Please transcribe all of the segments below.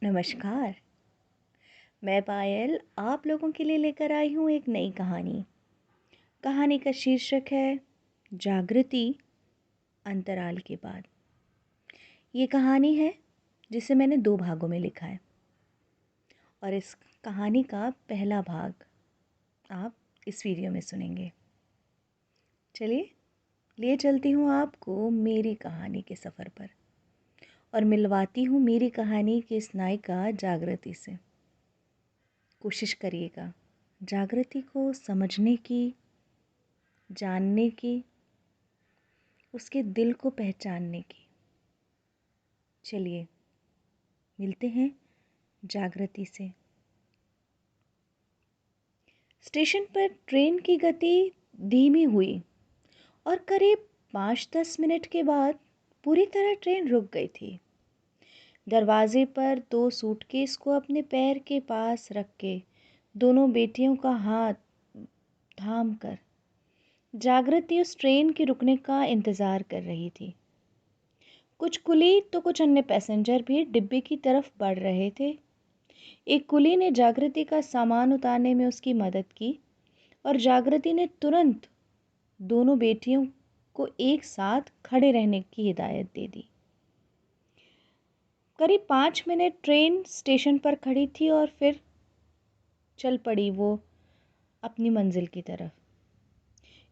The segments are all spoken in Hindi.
नमस्कार। मैं पायल आप लोगों के लिए लेकर आई हूँ एक नई कहानी। कहानी का शीर्षक है जागृति अंतराल के बाद। ये कहानी है जिसे मैंने 2 भागों में लिखा है और इस कहानी का पहला भाग आप इस वीडियो में सुनेंगे। चलिए ले चलती हूँ आपको मेरी कहानी के सफ़र पर और मिलवाती हूँ मेरी कहानी के इस नायिका जागृति से। कोशिश करिएगा जागृति को समझने की, जानने की, उसके दिल को पहचानने की। चलिए मिलते हैं जागृति से। स्टेशन पर ट्रेन की गति धीमी हुई और करीब 5-10 मिनट के बाद पूरी तरह ट्रेन रुक गई थी। दरवाजे पर 2 सूटकेस को अपने पैर के पास रख के दोनों बेटियों का हाथ थाम कर जागृति उस ट्रेन के रुकने का इंतज़ार कर रही थी। कुछ कुली तो कुछ अन्य पैसेंजर भी डिब्बे की तरफ बढ़ रहे थे। एक कुली ने जागृति का सामान उतारने में उसकी मदद की और जागृति ने तुरंत दोनों बेटियों को एक साथ खड़े रहने की हिदायत दे दी। करीब 5 मिनट ट्रेन स्टेशन पर खड़ी थी और फिर चल पड़ी वो अपनी मंजिल की तरफ।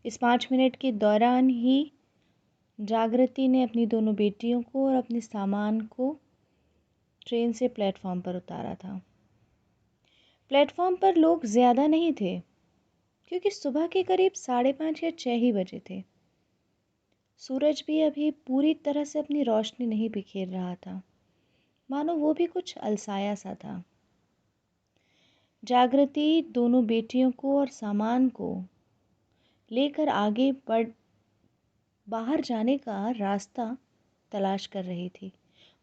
इस 5 मिनट के दौरान ही जागृति ने अपनी दोनों बेटियों को और अपने सामान को ट्रेन से प्लेटफॉर्म पर उतारा था। प्लेटफॉर्म पर लोग ज़्यादा नहीं थे क्योंकि सुबह के करीब 5:30 या 6 ही बजे थे। सूरज भी अभी पूरी तरह से अपनी रोशनी नहीं बिखेर रहा था, मानो वो भी कुछ अलसाया सा था। जागृति दोनों बेटियों को और सामान को लेकर आगे बाहर जाने का रास्ता तलाश कर रही थी।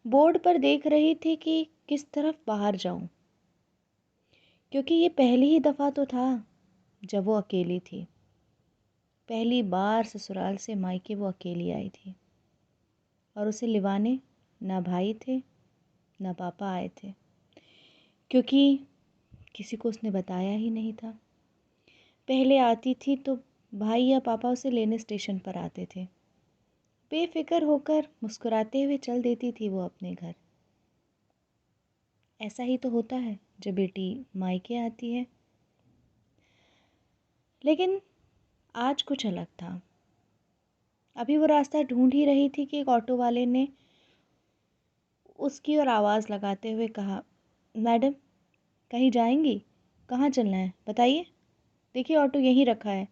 बोर्ड पर देख रही थी कि किस तरफ बाहर जाऊं, क्योंकि ये पहली ही दफ़ा तो था जब वो अकेली थी। पहली बार ससुराल से मायके वो अकेली आई थी और उसे लिवाने ना भाई थे ना पापा आए थे, क्योंकि किसी को उसने बताया ही नहीं था। पहले आती थी तो भाई या पापा उसे लेने स्टेशन पर आते थे। बेफिक्र होकर मुस्कुराते हुए चल देती थी वो अपने घर। ऐसा ही तो होता है जब बेटी मायके आती है। लेकिन आज कुछ अलग था। अभी वो रास्ता ढूंढ ही रही थी कि एक ऑटो वाले ने उसकी ओर आवाज़ लगाते हुए कहा, मैडम कहीं जाएंगी? कहाँ चलना है बताइए? देखिए ऑटो यहीं रखा है,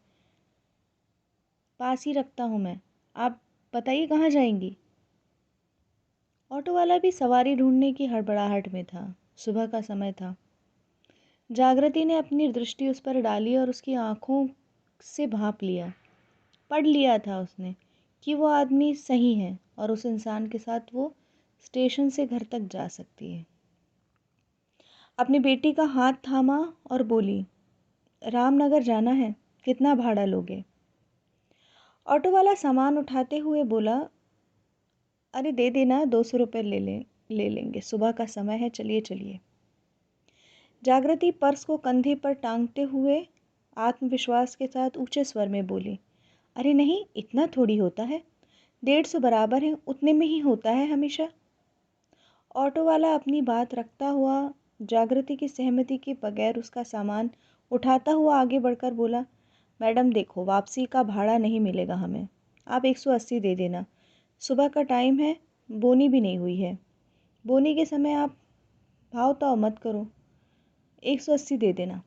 पास ही रखता हूँ मैं, आप बताइए कहाँ जाएंगी? ऑटो वाला भी सवारी ढूंढने की हड़बड़ाहट में था। सुबह का समय था। जागृति ने अपनी दृष्टि उस पर डाली और उसकी आंखों से भांप लिया। पढ़ लिया था उसने कि वो आदमी सही है और उस इंसान के साथ वो स्टेशन से घर तक जा सकती है। अपनी बेटी का हाथ थामा और बोली, रामनगर जाना है, कितना भाड़ा लोगे? ऑटो वाला सामान उठाते हुए बोला, अरे दे देना, 200 रुपये ले लेंगे, सुबह का समय है, चलिए चलिए। जागृति पर्स को कंधे पर टांगते हुए आत्मविश्वास के साथ ऊंचे स्वर में बोली, अरे नहीं, इतना थोड़ी होता है, 150 बराबर है, उतने में ही होता है हमेशा। ऑटो वाला अपनी बात रखता हुआ जागृति की सहमति के बगैर उसका सामान उठाता हुआ आगे बढ़कर बोला, मैडम देखो, वापसी का भाड़ा नहीं मिलेगा हमें, आप 180 दे देना, सुबह का टाइम है, बोनी भी नहीं हुई है, बोनी के समय आप भाव ताव मत करो, 180 दे देना।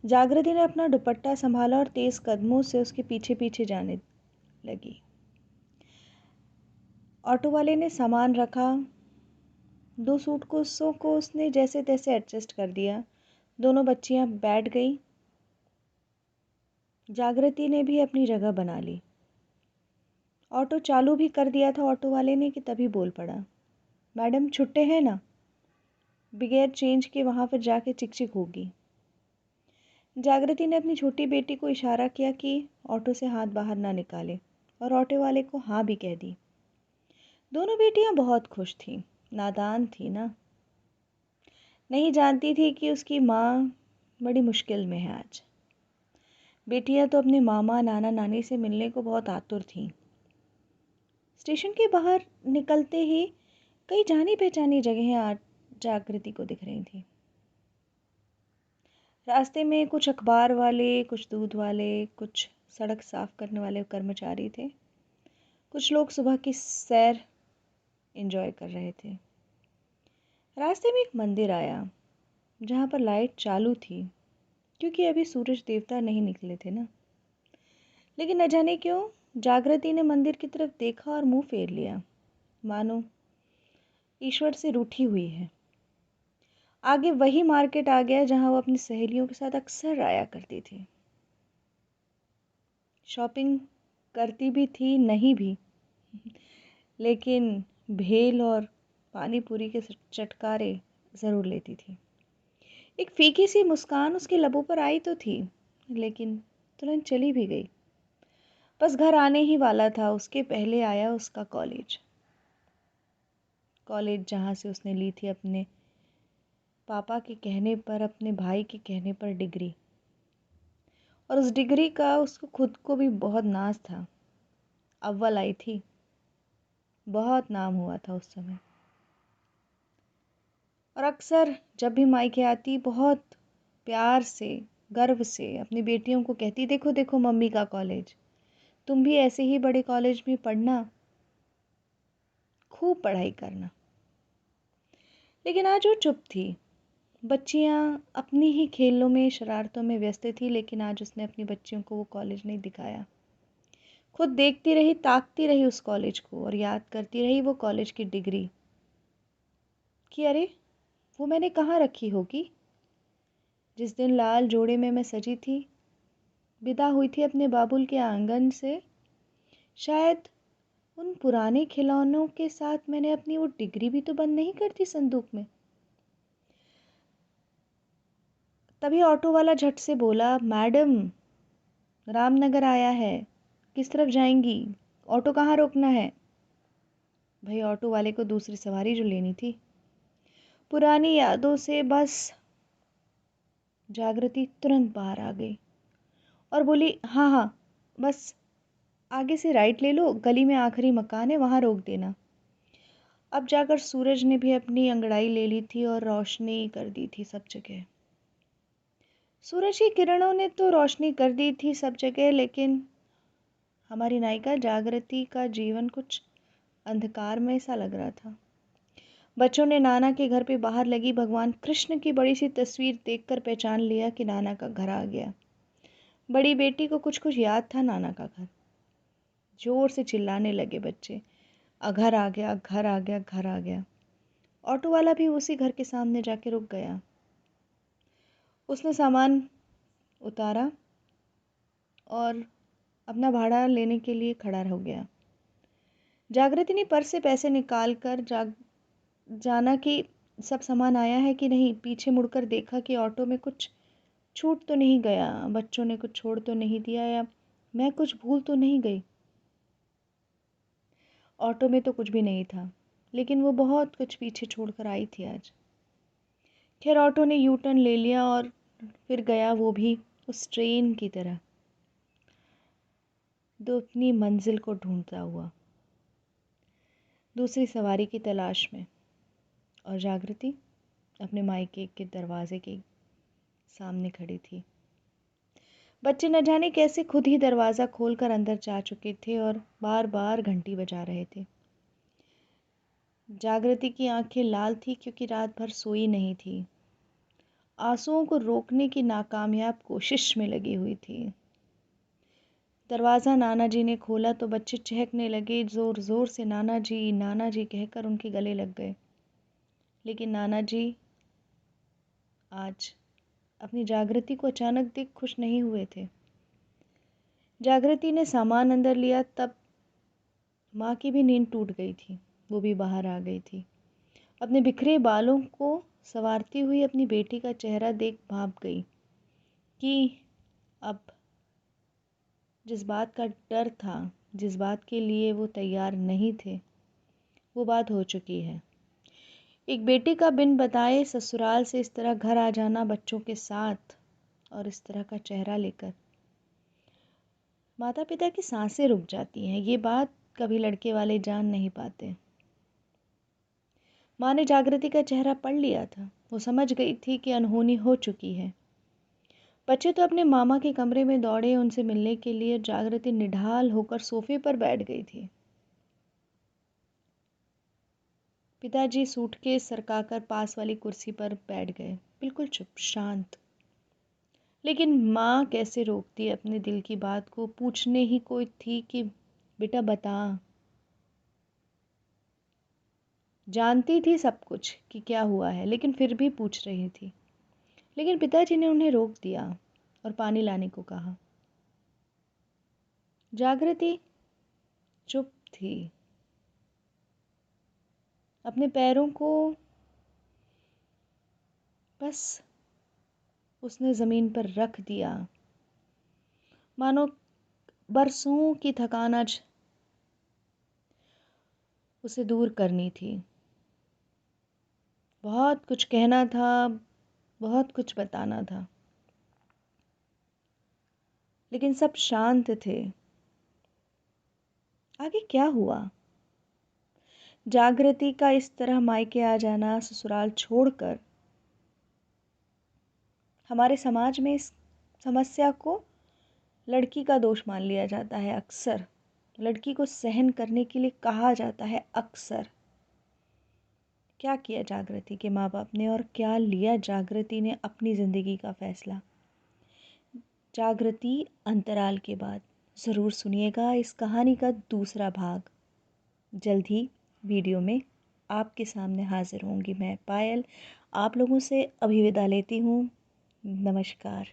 जागृति ने अपना दुपट्टा संभाला और तेज कदमों से उसके पीछे पीछे जाने लगी। ऑटो वाले ने सामान रखा, 2 सूटकेसों को उसने जैसे तैसे एडजस्ट कर दिया। दोनों बच्चियां बैठ गई। जागृति ने भी अपनी जगह बना ली। ऑटो चालू भी कर दिया था ऑटो वाले ने कि तभी बोल पड़ा, मैडम छुट्टे हैं ना, बगैर चेंज के वहाँ पर जाके चिक चिक होगी। जागृति ने अपनी छोटी बेटी को इशारा किया कि ऑटो से हाथ बाहर ना निकाले और ऑटो वाले को हाँ भी कह दी। दोनों बेटियां बहुत खुश थीं, नादान थी ना, नहीं जानती थी कि उसकी माँ बड़ी मुश्किल में है आज। बेटियां तो अपने मामा नाना नानी से मिलने को बहुत आतुर थीं। स्टेशन के बाहर निकलते ही कई जानी पहचानी जगहें आज जागृति को दिख रही थी। रास्ते में कुछ अखबार वाले, कुछ दूध वाले, कुछ सड़क साफ करने वाले कर्मचारी थे। कुछ लोग सुबह की सैर एंजॉय कर रहे थे। रास्ते में एक मंदिर आया जहाँ पर लाइट चालू थी, क्योंकि अभी सूरज देवता नहीं निकले थे ना। लेकिन न जाने क्यों जागृति ने मंदिर की तरफ देखा और मुंह फेर लिया, मानो ईश्वर से रूठी हुई है। आगे वही मार्केट आ गया जहां वो अपनी सहेलियों के साथ अक्सर आया करती थी। शॉपिंग करती भी थी, नहीं भी, लेकिन भेल और पानी पूरी के चटकारे ज़रूर लेती थी। एक फीकी सी मुस्कान उसके लबों पर आई तो थी, लेकिन तुरंत चली भी गई। बस घर आने ही वाला था, उसके पहले आया उसका कॉलेज जहाँ से उसने ली थी अपने पापा के कहने पर, अपने भाई के कहने पर डिग्री। और उस डिग्री का उसको खुद को भी बहुत नाज था। अव्वल आई थी, बहुत नाम हुआ था उस समय। और अक्सर जब भी मायके आती बहुत प्यार से, गर्व से अपनी बेटियों को कहती, देखो देखो मम्मी का कॉलेज, तुम भी ऐसे ही बड़े कॉलेज में पढ़ना, खूब पढ़ाई करना। लेकिन आज वो चुप थी। बच्चियां अपनी ही खेलों में, शरारतों में व्यस्त थी, लेकिन आज उसने अपनी बच्चियों को वो कॉलेज नहीं दिखाया। खुद देखती रही, ताकती रही उस कॉलेज को और याद करती रही वो कॉलेज की डिग्री कि अरे वो मैंने कहाँ रखी होगी। जिस दिन लाल जोड़े में मैं सजी थी, विदा हुई थी अपने बाबुल के आंगन से, शायद उन पुराने खिलौनों के साथ मैंने अपनी वो डिग्री भी तो बंद नहीं कर दी संदूक में। तभी ऑटो वाला झट से बोला, मैडम रामनगर आया है, किस तरफ जाएंगी, ऑटो कहाँ रोकना है। भाई ऑटो वाले को दूसरी सवारी जो लेनी थी। पुरानी यादों से बस जागृति तुरंत बाहर आ गई और बोली, हाँ हाँ बस आगे से राइट ले लो, गली में आखिरी मकान है, वहां रोक देना। अब जाकर सूरज ने भी अपनी अंगड़ाई ले ली थी और रोशनी कर दी थी सब जगह। सूरज की किरणों ने तो रोशनी कर दी थी सब जगह, लेकिन हमारी नायिका जागृति का जीवन कुछ अंधकार में सा लग रहा था। बच्चों ने नाना के घर पे बाहर लगी भगवान कृष्ण की बड़ी सी तस्वीर देखकर पहचान लिया कि नाना का घर आ गया। बड़ी बेटी को कुछ कुछ याद था नाना का घर। जोर से चिल्लाने लगे बच्चे, घर आ गया, घर आ गया, घर आ गया। ऑटो वाला भी उसी घर के सामने जाके रुक गया। उसने सामान उतारा और अपना भाड़ा लेने के लिए खड़ा हो गया। जागृति ने पर्स से पैसे निकाल कर जाना कि सब सामान आया है कि नहीं, पीछे मुड़कर देखा कि ऑटो में कुछ छूट तो नहीं गया, बच्चों ने कुछ छोड़ तो नहीं दिया, या मैं कुछ भूल तो नहीं गई। ऑटो में तो कुछ भी नहीं था, लेकिन वो बहुत कुछ पीछे छोड़कर आई थी आज। खैर ऑटो ने यू टर्न ले लिया और फिर गया वो भी उस ट्रेन की तरह, जो अपनी मंजिल को ढूंढता हुआ, दूसरी सवारी की तलाश में। और जागृति अपने मायके के दरवाजे के सामने खड़ी थी। बच्चे न जाने कैसे खुद ही दरवाज़ा खोलकर अंदर जा चुके थे और बार बार घंटी बजा रहे थे। जागृति की आंखें लाल थी क्योंकि रात भर सोई नहीं थी। आंसुओं को रोकने की नाकामयाब कोशिश में लगी हुई थी। दरवाज़ा नाना जी ने खोला तो बच्चे चहकने लगे, ज़ोर ज़ोर से नाना जी कहकर उनके गले लग गए। लेकिन नाना जी आज अपनी जागृति को अचानक देख खुश नहीं हुए थे। जागृति ने सामान अंदर लिया तब माँ की भी नींद टूट गई थी, वो भी बाहर आ गई थी। अपने बिखरे बालों को संवारती हुई अपनी बेटी का चेहरा देख भाप गई कि अब जिस बात का डर था, जिस बात के लिए वो तैयार नहीं थे, वो बात हो चुकी है। एक बेटी का बिन बताए ससुराल से इस तरह घर आ जाना बच्चों के साथ और इस तरह का चेहरा लेकर, माता पिता की सांसें रुक जाती हैं। ये बात कभी लड़के वाले जान नहीं पाते। माँ ने जागृति का चेहरा पढ़ लिया था। वो समझ गई थी कि अनहोनी हो चुकी है। बच्चे तो अपने मामा के कमरे में दौड़े उनसे मिलने के लिए। जागृति निढाल होकर सोफे पर बैठ गई थी। पिताजी सूटकेस सरकाकर पास वाली कुर्सी पर बैठ गए, बिल्कुल चुप शांत। लेकिन माँ कैसे रोकती अपने दिल की बात को। पूछने ही कोई थी कि बेटा बता। जानती थी सब कुछ कि क्या हुआ है, लेकिन फिर भी पूछ रही थी। लेकिन पिताजी ने उन्हें रोक दिया और पानी लाने को कहा। जागृति चुप थी। अपने पैरों को बस उसने ज़मीन पर रख दिया, मानो बरसों की थकान आज उसे दूर करनी थी। बहुत कुछ कहना था, बहुत कुछ बताना था, लेकिन सब शांत थे। आगे क्या हुआ? जागृति का इस तरह मायके आ जाना, ससुराल छोड़कर। हमारे समाज में इस समस्या को लड़की का दोष मान लिया जाता है अक्सर। लड़की को सहन करने के लिए कहा जाता है अक्सर। क्या किया जागृति के माँ बाप ने और क्या लिया जागृति ने अपनी ज़िंदगी का फैसला? जागृति अंतराल के बाद ज़रूर सुनिएगा इस कहानी का दूसरा भाग। जल्द ही वीडियो में आपके सामने हाजिर होंगी मैं पायल। आप लोगों से अभी विदा लेती हूँ। नमस्कार।